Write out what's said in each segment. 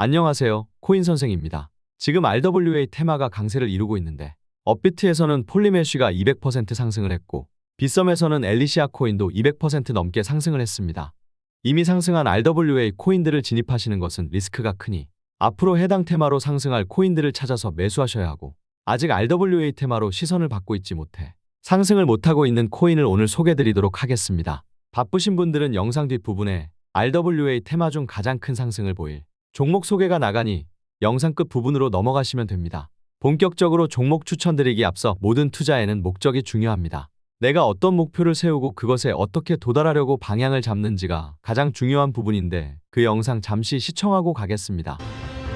안녕하세요. 코인 선생입니다. 지금 RWA 테마가 강세를 이루고 있는데 업비트에서는 폴리메쉬가 200% 상승을 했고 빗썸에서는 엘리시아 코인도 200% 넘게 상승을 했습니다. 이미 상승한 RWA 코인들을 진입하시는 것은 리스크가 크니 앞으로 해당 테마로 상승할 코인들을 찾아서 매수하셔야 하고 아직 RWA 테마로 시선을 받고 있지 못해 상승을 못하고 있는 코인을 오늘 소개드리도록 하겠습니다. 바쁘신 분들은 영상 뒷부분에 RWA 테마 중 가장 큰 상승을 보일 종목 소개가 나가니 영상 끝 부분으로 넘어가시면 됩니다. 본격적으로 종목 추천드리기 앞서 모든 투자에는 목적이 중요합니다. 내가 어떤 목표를 세우고 그것에 어떻게 도달하려고 방향을 잡는지가 가장 중요한 부분인데 그 영상 잠시 시청하고 가겠습니다.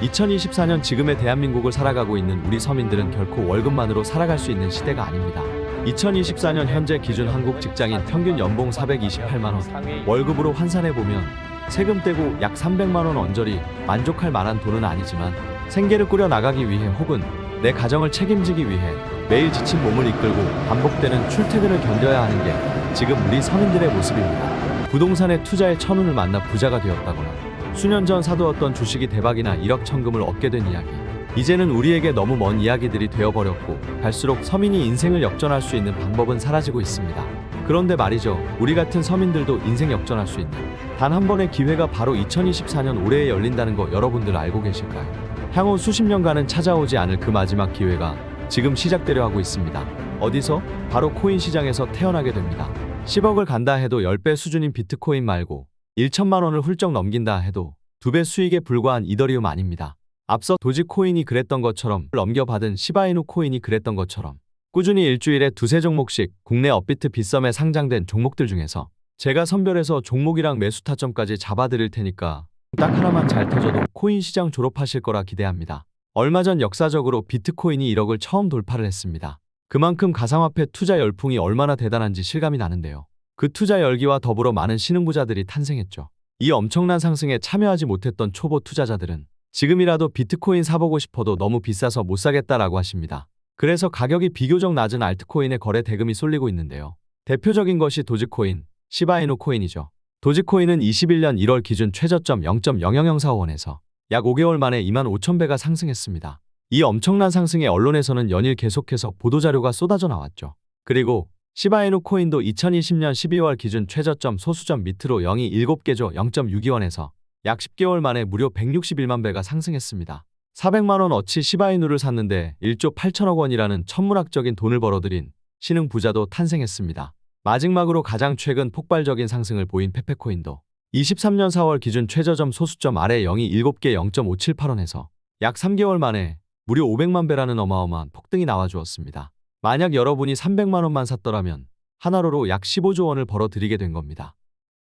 2024년 지금의 대한민국을 살아가고 있는 우리 서민들은 결코 월급만으로 살아갈 수 있는 시대가 아닙니다. 2024년 현재 기준 한국 직장인 평균 연봉 428만원, 월급으로 환산해보면 세금 떼고 약 300만원 언저리 만족할 만한 돈은 아니지만 생계를 꾸려 나가기 위해 혹은 내 가정을 책임지기 위해 매일 지친 몸을 이끌고 반복되는 출퇴근을 견뎌야 하는 게 지금 우리 서민들의 모습입니다. 부동산에 투자해 천운을 만나 부자가 되었다거나 수년 전 사두었던 주식이 대박이나 1억 천금을 얻게 된 이야기. 이제는 우리에게 너무 먼 이야기들이 되어버렸고 갈수록 서민이 인생을 역전할 수 있는 방법은 사라지고 있습니다. 그런데 말이죠. 우리 같은 서민들도 인생 역전할 수 있는 단 한 번의 기회가 바로 2024년 올해에 열린다는 거 여러분들 알고 계실까요? 향후 수십 년간은 찾아오지 않을 그 마지막 기회가 지금 시작되려 하고 있습니다. 어디서? 바로 코인 시장에서 태어나게 됩니다. 10억을 간다 해도 10배 수준인 비트코인 말고 1천만 원을 훌쩍 넘긴다 해도 2배 수익에 불과한 이더리움 아닙니다. 앞서 도지코인이 그랬던 것처럼 넘겨받은 시바이누 코인이 그랬던 것처럼 꾸준히 일주일에 두세 종목씩 국내 업비트 빗썸에 상장된 종목들 중에서 제가 선별해서 종목이랑 매수 타점까지 잡아드릴 테니까 딱 하나만 잘 터져도 코인 시장 졸업하실 거라 기대합니다. 얼마 전 역사적으로 비트코인이 1억을 처음 돌파를 했습니다. 그만큼 가상화폐 투자 열풍이 얼마나 대단한지 실감이 나는데요. 그 투자 열기와 더불어 많은 신흥부자들이 탄생했죠. 이 엄청난 상승에 참여하지 못했던 초보 투자자들은 지금이라도 비트코인 사보고 싶어도 너무 비싸서 못 사겠다라고 하십니다. 그래서 가격이 비교적 낮은 알트코인의 거래 대금이 쏠리고 있는데요. 대표적인 것이 도지코인, 시바이누 코인이죠. 도지코인은 21년 1월 기준 최저점 0.00045원에서 약 5개월 만에 25,000배가 상승했습니다. 이 엄청난 상승에 언론에서는 연일 계속해서 보도자료가 쏟아져 나왔죠. 그리고 시바이누 코인도 2020년 12월 기준 최저점 소수점 밑으로 0이 7개조 0.62원에서 약 10개월 만에 무려 161만 배가 상승했습니다. 400만 원 어치 시바이누를 샀는데 1조 8천억 원이라는 천문학적인 돈을 벌어들인 신흥 부자도 탄생했습니다. 마지막으로 가장 최근 폭발적인 상승을 보인 페페코인도 23년 4월 기준 최저점 소수점 아래 0이 7개 0.578원에서 약 3개월 만에 무려 500만 배라는 어마어마한 폭등이 나와주었습니다. 만약 여러분이 300만 원만 샀더라면 하나로로 약 15조 원을 벌어들이게 된 겁니다.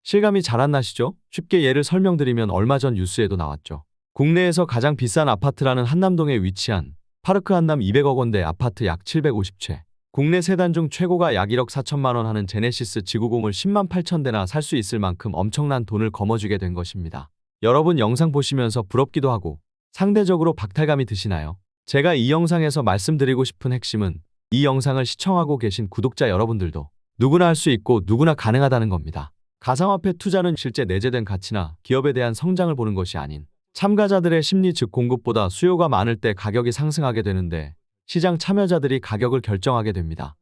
실감이 잘 안 나시죠? 쉽게 예를 설명드리면 얼마 전 뉴스에도 나왔죠. 국내에서 가장 비싼 아파트라는 한남동에 위치한 파르크 한남 200억 원대 아파트 약 750채. 국내 세단 중 최고가 약 1억 4천만 원 하는 제네시스 지구공을 10만 8천 대나 살 수 있을 만큼 엄청난 돈을 거머쥐게 된 것입니다. 여러분 영상 보시면서 부럽기도 하고 상대적으로 박탈감이 드시나요? 제가 이 영상에서 말씀드리고 싶은 핵심은 이 영상을 시청하고 계신 구독자 여러분들도 누구나 할 수 있고 누구나 가능하다는 겁니다. 가상화폐 투자는 실제 내재된 가치나 기업에 대한 성장을 보는 것이 아닌 참가자들의 심리 즉 공급보다 수요가 많을 때 가격이 상승하게 되는데 시장 참여자들이 가격을 결정하게 됩니다.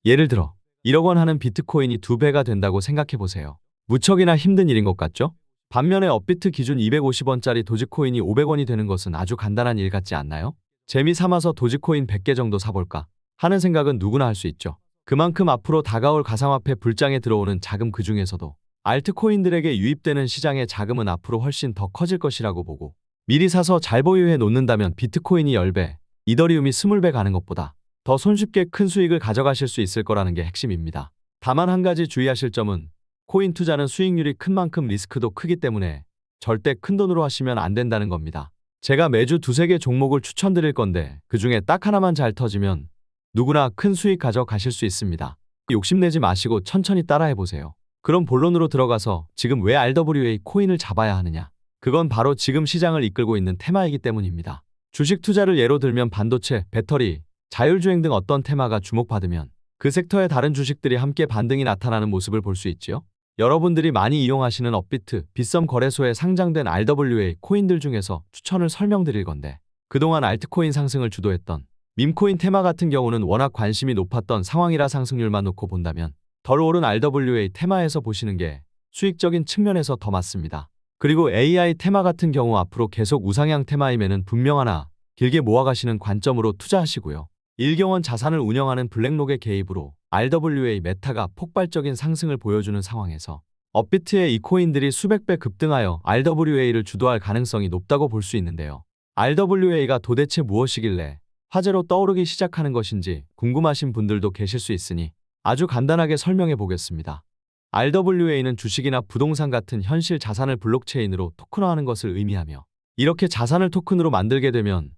예를 들어 1억 원 하는 비트코인이 2배가 된다고 생각해보세요. 무척이나 힘든 일인 것 같죠? 반면에 업비트 기준 250원짜리 도지코인이 500원이 되는 것은 아주 간단한 일 같지 않나요? 재미 삼아서 도지코인 100개 정도 사볼까 하는 생각은 누구나 할 수 있죠. 그만큼 앞으로 다가올 가상화폐 불장에 들어오는 자금 그 중에서도 알트코인들에게 유입되는 시장의 자금은 앞으로 훨씬 더 커질 것이라고 보고 미리 사서 잘 보유해 놓는다면 비트코인이 10배, 이더리움이 20배 가는 것보다 더 손쉽게 큰 수익을 가져가실 수 있을 거라는 게 핵심입니다. 다만 한 가지 주의하실 점은 코인 투자는 수익률이 큰 만큼 리스크도 크기 때문에 절대 큰 돈으로 하시면 안 된다는 겁니다. 제가 매주 두세 개 종목을 추천드릴 건데 그 중에 딱 하나만 잘 터지면 누구나 큰 수익 가져가실 수 있습니다. 욕심내지 마시고 천천히 따라해보세요. 그럼 본론으로 들어가서 지금 왜 RWA 코인을 잡아야 하느냐? 그건 바로 지금 시장을 이끌고 있는 테마이기 때문입니다. 주식 투자를 예로 들면 반도체, 배터리, 자율주행 등 어떤 테마가 주목받으면 그 섹터의 다른 주식들이 함께 반등이 나타나는 모습을 볼 수 있지요. 여러분들이 많이 이용하시는 업비트, 빗썸 거래소에 상장된 RWA 코인들 중에서 추천을 설명드릴 건데, 그동안 알트코인 상승을 주도했던 밈코인 테마 같은 경우는 워낙 관심이 높았던 상황이라 상승률만 놓고 본다면 덜 오른 RWA 테마에서 보시는 게 수익적인 측면에서 더 맞습니다. 그리고 AI 테마 같은 경우 앞으로 계속 우상향 테마임에는 분명하나 길게 모아가시는 관점으로 투자하시고요. 일경원 자산을 운영하는 블랙록의 개입으로 RWA 메타가 폭발적인 상승을 보여주는 상황에서 업비트의 이 코인들이 수백 배 급등하여 RWA를 주도할 가능성이 높다고 볼 수 있는데요. RWA가 도대체 무엇이길래 화제로 떠오르기 시작하는 것인지 궁금하신 분들도 계실 수 있으니 아주 간단하게 설명해 보겠습니다. RWA는 주식이나 부동산 같은 현실 자산을 블록체인으로 토큰화하는 것을 의미하며, 이렇게 자산을 토큰으로 만들게 되면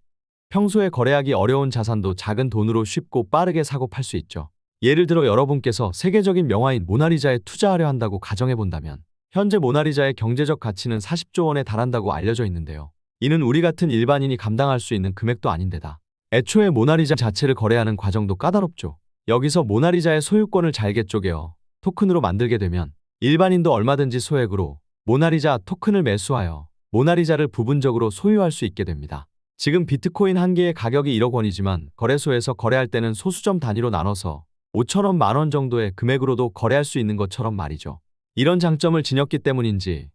평소에 거래하기 어려운 자산도 작은 돈으로 쉽고 빠르게 사고 팔 수 있죠. 예를 들어 여러분께서 세계적인 명화인 모나리자에 투자하려 한다고 가정해 본다면 현재 모나리자의 경제적 가치는 40조 원에 달한다고 알려져 있는데요. 이는 우리 같은 일반인이 감당할 수 있는 금액도 아닌데다 애초에 모나리자 자체를 거래하는 과정도 까다롭죠. 여기서 모나리자의 소유권을 잘게 쪼개어 토큰으로 만들게 되면 일반인도 얼마든지 소액으로 모나리자 토큰을 매수하여 모나리자를 부분적으로 소유할 수 있게 됩니다. 지금 비트코인 한 개의 가격이 1억 원이지만 거래소에서 거래할 때는 소수점 단위로 나눠서 5천원, 만원 정도의 금액으로도 거래할 수 있는 것처럼 말이죠. 이런 장점을 지녔기 때문인지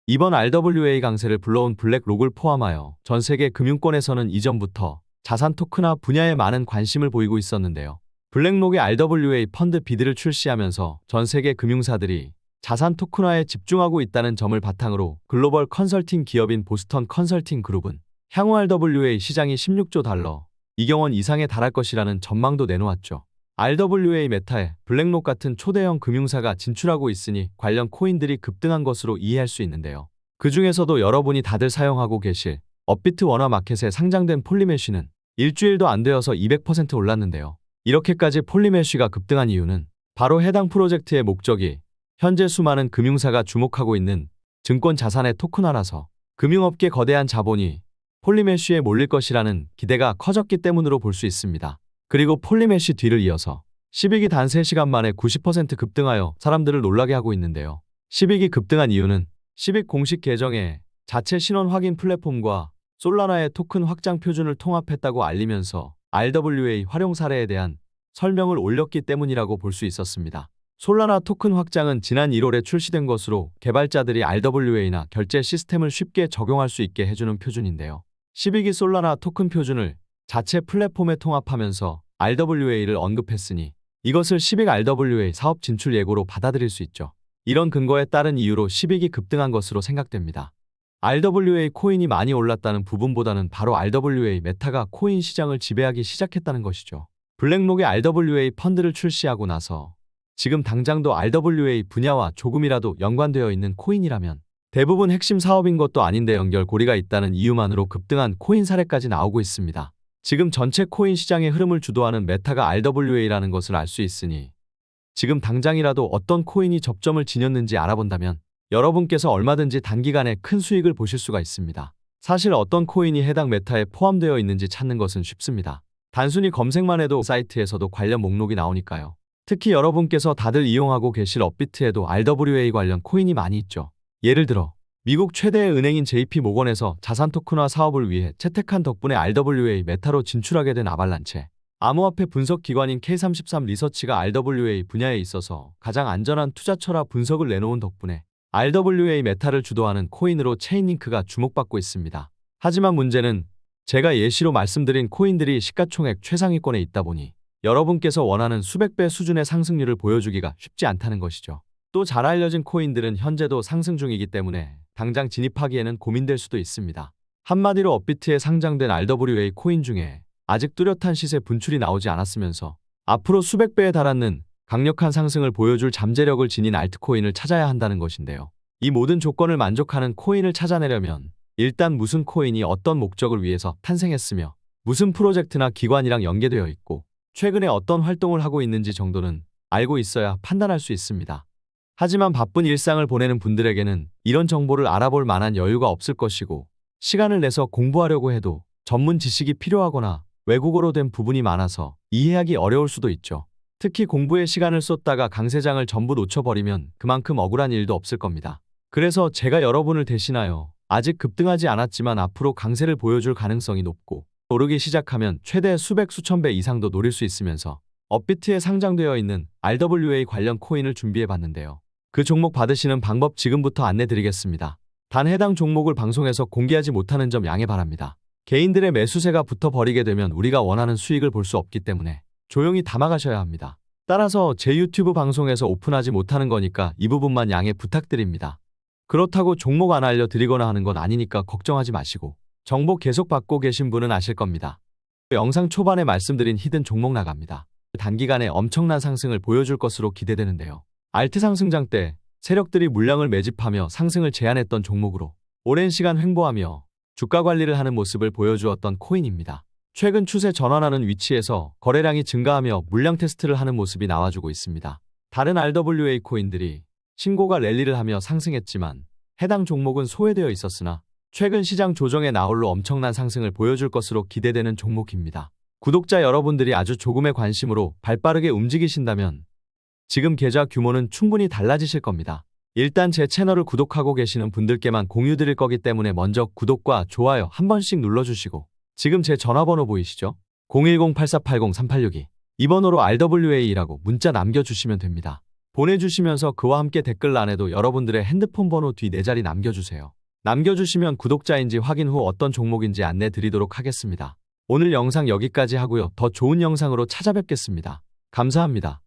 이번 RWA 강세를 불러온 블랙록을 포함하여 전 세계 금융권에서는 이전부터 자산 토큰화 분야에 많은 관심을 보이고 있었는데요. 블랙록이 RWA 펀드 비드를 출시하면서 전 세계 금융사들이 자산 토큰화에 집중하고 있다는 점을 바탕으로 글로벌 컨설팅 기업인 보스턴 컨설팅 그룹은 향후 RWA 시장이 16조 달러, 이경원 이상에 달할 것이라는 전망도 내놓았죠. RWA 메타에 블랙록 같은 초대형 금융사가 진출하고 있으니 관련 코인들이 급등한 것으로 이해할 수 있는데요. 그 중에서도 여러분이 다들 사용하고 계실 업비트 원화 마켓에 상장된 폴리메쉬는 일주일도 안 되어서 200% 올랐는데요. 이렇게까지 폴리메쉬가 급등한 이유는 바로 해당 프로젝트의 목적이 현재 수많은 금융사가 주목하고 있는 증권 자산의 토큰화라서 금융업계 거대한 자본이 폴리메쉬에 몰릴 것이라는 기대가 커졌기 때문으로 볼 수 있습니다. 그리고 폴리메쉬 뒤를 이어서 10익이 단 3시간 만에 90% 급등하여 사람들을 놀라게 하고 있는데요. 10익이 급등한 이유는 10익 공식 계정에 자체 신원 확인 플랫폼과 솔라나의 토큰 확장 표준을 통합했다고 알리면서 RWA 활용 사례에 대한 설명을 올렸기 때문이라고 볼 수 있었습니다. 솔라나 토큰 확장은 지난 1월에 출시된 것으로 개발자들이 RWA나 결제 시스템을 쉽게 적용할 수 있게 해주는 표준인데요. 10익이 솔라나 토큰 표준을 자체 플랫폼에 통합하면서 RWA를 언급했으니 이것을 10익 RWA 사업 진출 예고로 받아들일 수 있죠. 이런 근거에 따른 이유로 10익이 급등한 것으로 생각됩니다. RWA 코인이 많이 올랐다는 부분보다는 바로 RWA 메타가 코인 시장을 지배하기 시작했다는 것이죠. 블랙록이 RWA 펀드를 출시하고 나서 지금 당장도 RWA 분야와 조금이라도 연관되어 있는 코인이라면 대부분 핵심 사업인 것도 아닌데 연결고리가 있다는 이유만으로 급등한 코인 사례까지 나오고 있습니다. 지금 전체 코인 시장의 흐름을 주도하는 메타가 RWA라는 것을 알 수 있으니 지금 당장이라도 어떤 코인이 접점을 지녔는지 알아본다면 여러분께서 얼마든지 단기간에 큰 수익을 보실 수가 있습니다. 사실 어떤 코인이 해당 메타에 포함되어 있는지 찾는 것은 쉽습니다. 단순히 검색만 해도 사이트에서도 관련 목록이 나오니까요. 특히 여러분께서 다들 이용하고 계실 업비트에도 RWA 관련 코인이 많이 있죠. 예를 들어 미국 최대의 은행인 JP모건에서 자산 토큰화 사업을 위해 채택한 덕분에 RWA 메타로 진출하게 된 아발란체, 암호화폐 분석 기관인 K33 리서치가 RWA 분야에 있어서 가장 안전한 투자처라 분석을 내놓은 덕분에 RWA 메타를 주도하는 코인으로 체인링크가 주목받고 있습니다. 하지만 문제는 제가 예시로 말씀드린 코인들이 시가총액 최상위권에 있다 보니 여러분께서 원하는 수백 배 수준의 상승률을 보여주기가 쉽지 않다는 것이죠. 또 잘 알려진 코인들은 현재도 상승 중이기 때문에 당장 진입하기에는 고민될 수도 있습니다. 한마디로 업비트에 상장된 RWA 코인 중에 아직 뚜렷한 시세 분출이 나오지 않았으면서 앞으로 수백 배에 달하는 강력한 상승을 보여줄 잠재력을 지닌 알트코인을 찾아야 한다는 것인데요. 이 모든 조건을 만족하는 코인을 찾아내려면 일단 무슨 코인이 어떤 목적을 위해서 탄생했으며 무슨 프로젝트나 기관이랑 연계되어 있고 최근에 어떤 활동을 하고 있는지 정도는 알고 있어야 판단할 수 있습니다. 하지만 바쁜 일상을 보내는 분들에게는 이런 정보를 알아볼 만한 여유가 없을 것이고 시간을 내서 공부하려고 해도 전문 지식이 필요하거나 외국어로 된 부분이 많아서 이해하기 어려울 수도 있죠. 특히 공부에 시간을 쏟다가 강세장을 전부 놓쳐버리면 그만큼 억울한 일도 없을 겁니다. 그래서 제가 여러분을 대신하여 아직 급등하지 않았지만 앞으로 강세를 보여줄 가능성이 높고 오르기 시작하면 최대 수백 수천 배 이상도 노릴 수 있으면서 업비트에 상장되어 있는 RWA 관련 코인을 준비해 봤는데요. 그 종목 받으시는 방법 지금부터 안내드리겠습니다. 단 해당 종목을 방송에서 공개하지 못하는 점 양해 바랍니다. 개인들의 매수세가 붙어버리게 되면 우리가 원하는 수익을 볼 수 없기 때문에 조용히 담아가셔야 합니다. 따라서 제 유튜브 방송에서 오픈하지 못하는 거니까 이 부분만 양해 부탁드립니다. 그렇다고 종목 안 알려드리거나 하는 건 아니니까 걱정하지 마시고 정보 계속 받고 계신 분은 아실 겁니다. 영상 초반에 말씀드린 히든 종목 나갑니다. 단기간에 엄청난 상승을 보여줄 것으로 기대되는데요. 알트 상승장 때 세력들이 물량을 매집하며 상승을 제한했던 종목으로 오랜 시간 횡보하며 주가 관리를 하는 모습을 보여주었던 코인입니다. 최근 추세 전환하는 위치에서 거래량이 증가하며 물량 테스트를 하는 모습이 나와주고 있습니다. 다른 RWA 코인들이 신고가 랠리를 하며 상승했지만 해당 종목은 소외되어 있었으나 최근 시장 조정의 나홀로 엄청난 상승을 보여줄 것으로 기대되는 종목입니다. 구독자 여러분들이 아주 조금의 관심으로 발빠르게 움직이신다면 지금 계좌 규모는 충분히 달라지실 겁니다. 일단 제 채널을 구독하고 계시는 분들께만 공유 드릴 거기 때문에 먼저 구독과 좋아요 한 번씩 눌러주시고 지금 제 전화번호 보이시죠? 010-8480-3862 이 번호로 RWA라고 문자 남겨주시면 됩니다. 보내주시면서 그와 함께 댓글란에도 여러분들의 핸드폰 번호 뒤 4자리 남겨주세요. 남겨주시면 구독자인지 확인 후 어떤 종목인지 안내드리도록 하겠습니다. 오늘 영상 여기까지 하고요. 더 좋은 영상으로 찾아뵙겠습니다. 감사합니다.